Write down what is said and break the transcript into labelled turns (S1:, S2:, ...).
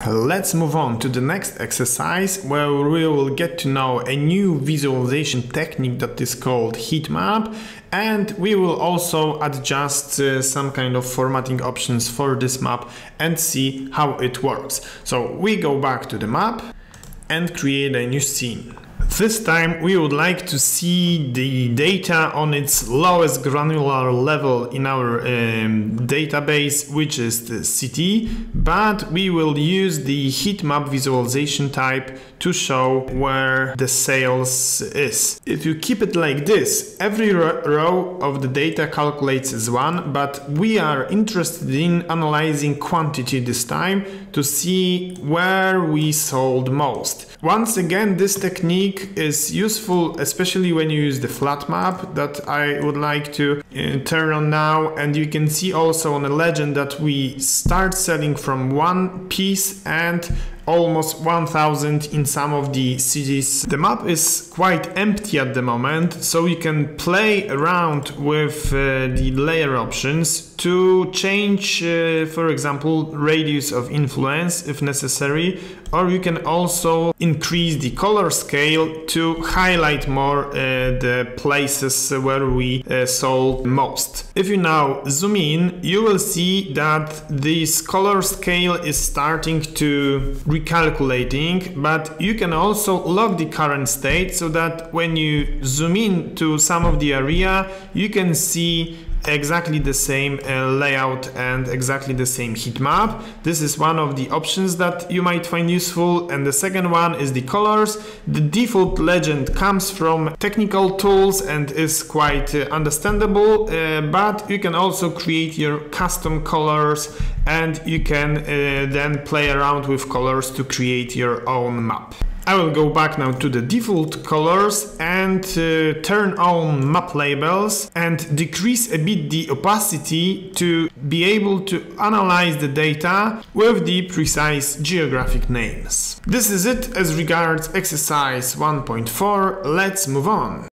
S1: Let's move on to the next exercise, where we will get to know a new visualization technique that is called Heatmap, and we will also adjust some kind of formatting options for this map and see how it works. So we go back to the map and create a new scene. This time we would like to see the data on its lowest granular level in our database, which is the city, but we will use the heatmap visualization type to show where the sales is. If you keep it like this, every row of the data calculates as one, but we are interested in analyzing quantity this time to see where we sold most. Once again, this technique is useful, especially when you use the flat map that I would like to turn on now. And you can see also on the legend that we start selling from one piece and almost 1000 in some of the cities. The map is quite empty at the moment, so you can play around with the layer options to change, for example, radius of influence if necessary, or you can also increase the color scale to highlight more the places where we sold most. If you now zoom in, you will see that this color scale is starting to recalculating, but you can also log the current state so that when you zoom in to some of the area, you can see exactly the same layout and exactly the same heat map. This is one of the options that you might find useful, and the second one is the colors. The default legend comes from technical tools and is quite understandable, but you can also create your custom colors, and you can then play around with colors to create your own map. I will go back now to the default colors and turn on map labels and decrease a bit the opacity to be able to analyze the data with the precise geographic names. This is it as regards exercise 1.4. Let's move on.